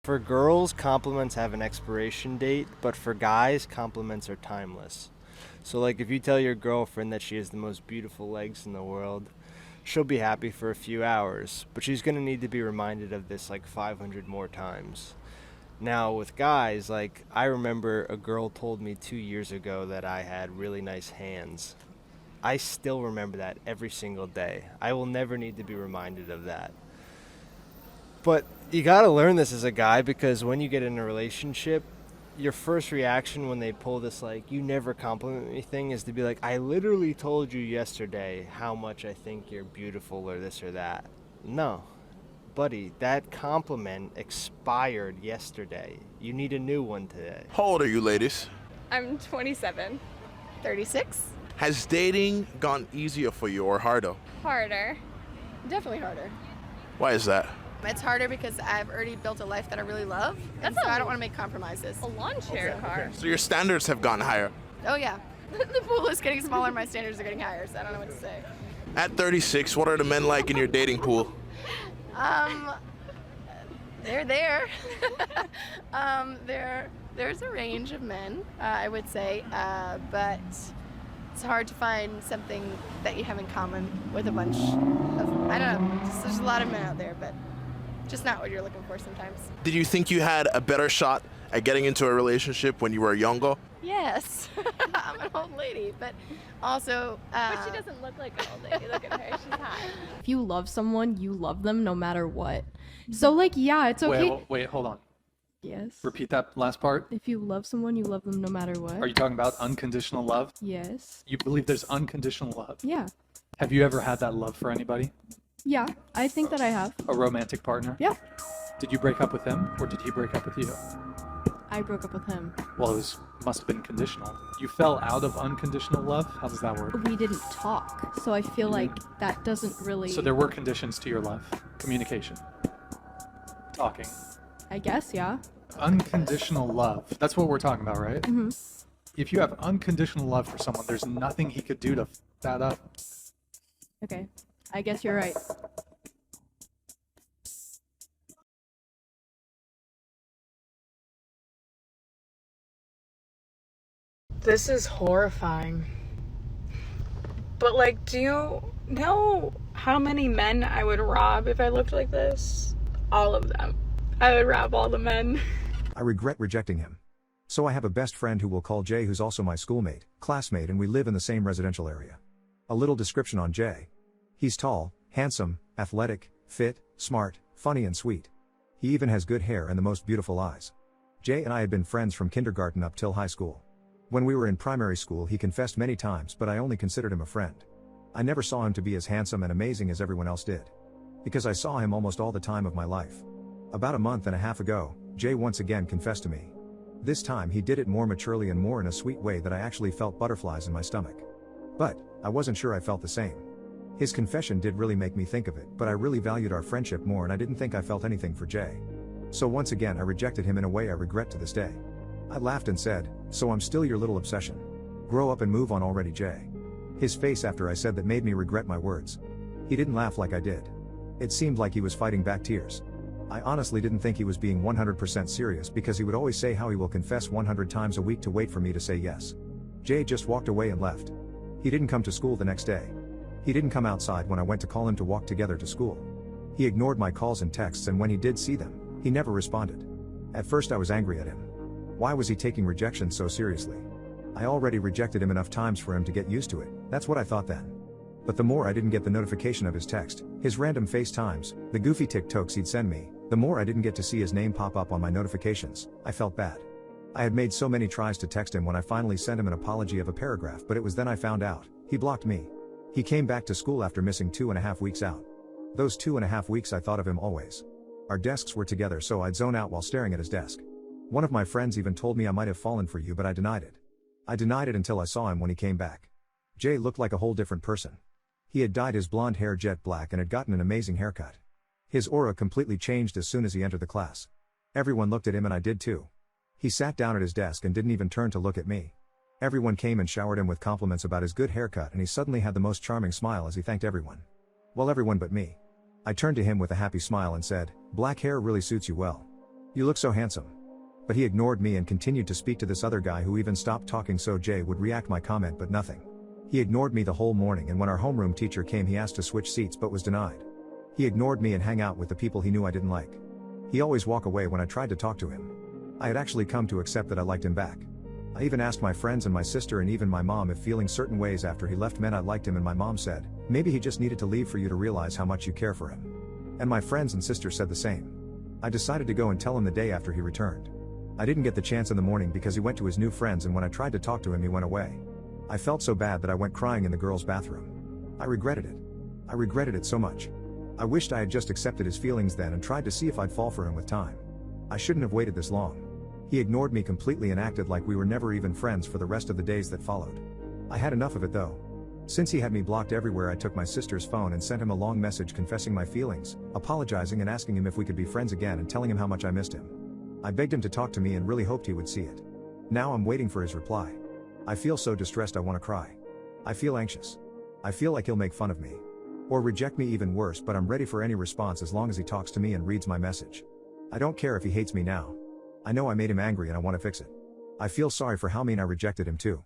For girls, compliments have an expiration date, but for guys, compliments are timeless. So, like, if you tell your girlfriend that she has the most beautiful legs in the world, she'll be happy for a few hours, but she's gonna need to be reminded of this like 500 more times. Now, with guys, like, I remember a girl told me 2 years ago that I had really nice hands. I still remember that every single day. I will never need to be reminded of that. But you gotta learn this as a guy because when you get in a relationship, your first reaction when they pull this, like, you never compliment me thing is to be like, I literally told you yesterday how much I think you're beautiful or this or that. No, buddy, that compliment expired yesterday. You need a new one today. How old are you, ladies? I'm 27. 36? Has dating gone easier for you or harder? Harder. Definitely harder. Why is that? It's harder because I've already built a life that I really love, and That's so I don't want to make compromises. A lawn chair car. So your standards have gone higher. Oh yeah, the pool is getting smaller, my standards are getting higher, so I don't know what to say. At 36, what are the men like in your dating pool? They're there. There's a range of men, I would say, but it's hard to find something that you have in common with a bunch of, I don't know, just, there's a lot of men out there, but just not what you're looking for sometimes. Did you think you had a better shot at getting into a relationship when you were younger? Yes, I'm an old lady, but also. But she doesn't look like an old lady. Look at her. She's hot. If you love someone, you love them no matter what. So like, yeah, it's okay. Wait, hold on. Yes. Repeat that last part. If you love someone, you love them no matter what. Are you talking about unconditional love? Yes. You believe there's unconditional love? Yeah. Have you ever had that love for anybody? Yeah, I think that I have. A romantic partner? Yeah. Did you break up with him or did he break up with you? I broke up with him. Well, must have been conditional. You fell out of unconditional love? How does that work? We didn't talk, so I feel like that doesn't really. So there were conditions to your love. Communication. Talking. I guess, yeah. Unconditional love. That's what we're talking about, right? Mm-hmm. If you have unconditional love for someone, there's nothing he could do to f that up. Okay. I guess you're right. This is horrifying. But like, do you know how many men I would rob if I looked like this? All of them. I would rob all the men. I regret rejecting him. So I have a best friend who we'll call Jay, who's also my schoolmate, classmate, and we live in the same residential area. A little description on Jay. He's tall, handsome, athletic, fit, smart, funny and sweet. He even has good hair and the most beautiful eyes. Jay and I had been friends from kindergarten up till high school. When we were in primary school he confessed many times, but I only considered him a friend. I never saw him to be as handsome and amazing as everyone else did. Because I saw him almost all the time of my life. About a month and a half ago, Jay once again confessed to me. This time he did it more maturely and more in a sweet way that I actually felt butterflies in my stomach. But, I wasn't sure I felt the same. His confession did really make me think of it, but I really valued our friendship more and I didn't think I felt anything for Jay. So once again I rejected him in a way I regret to this day. I laughed and said, "So I'm still your little obsession. Grow up and move on already, Jay." His face after I said that made me regret my words. He didn't laugh like I did. It seemed like he was fighting back tears. I honestly didn't think he was being 100% serious because he would always say how he will confess 100 times a week to wait for me to say yes. Jay just walked away and left. He didn't come to school the next day. He didn't come outside when I went to call him to walk together to school. He ignored my calls and texts, and when he did see them, he never responded. At first I was angry at him. Why was he taking rejection so seriously? I already rejected him enough times for him to get used to it, that's what I thought then. But the more I didn't get the notification of his text, his random FaceTimes, the goofy TikToks he'd send me, the more I didn't get to see his name pop up on my notifications, I felt bad. I had made so many tries to text him when I finally sent him an apology of a paragraph, but it was then I found out, he blocked me. He came back to school after missing 2.5 weeks out. Those 2.5 weeks I thought of him always. Our desks were together, so I'd zone out while staring at his desk. One of my friends even told me I might have fallen for you, but I denied it. I denied it until I saw him when he came back. Jay looked like a whole different person. He had dyed his blonde hair jet black and had gotten an amazing haircut. His aura completely changed as soon as he entered the class. Everyone looked at him and I did too. He sat down at his desk and didn't even turn to look at me. Everyone came and showered him with compliments about his good haircut, and he suddenly had the most charming smile as he thanked everyone. Well, everyone but me. I turned to him with a happy smile and said, "Black hair really suits you well." You look so handsome. But he ignored me and continued to speak to this other guy who even stopped talking so Jay would react my comment but nothing. He ignored me the whole morning, and when our homeroom teacher came he asked to switch seats but was denied. He ignored me and hang out with the people he knew I didn't like. He always walk away when I tried to talk to him. I had actually come to accept that I liked him back. I even asked my friends and my sister and even my mom if feeling certain ways after he left meant I liked him, and my mom said, maybe he just needed to leave for you to realize how much you care for him. And my friends and sister said the same. I decided to go and tell him the day after he returned. I didn't get the chance in the morning because he went to his new friends, and when I tried to talk to him he went away. I felt so bad that I went crying in the girls' bathroom. I regretted it. I regretted it so much. I wished I had just accepted his feelings then and tried to see if I'd fall for him with time. I shouldn't have waited this long. He ignored me completely and acted like we were never even friends for the rest of the days that followed. I had enough of it though. Since he had me blocked everywhere, I took my sister's phone and sent him a long message confessing my feelings, apologizing and asking him if we could be friends again and telling him how much I missed him. I begged him to talk to me and really hoped he would see it. Now I'm waiting for his reply. I feel so distressed I want to cry. I feel anxious. I feel like he'll make fun of me. Or reject me, even worse, but I'm ready for any response as long as he talks to me and reads my message. I don't care if he hates me now. I know I made him angry and I want to fix it. I feel sorry for how mean I rejected him too.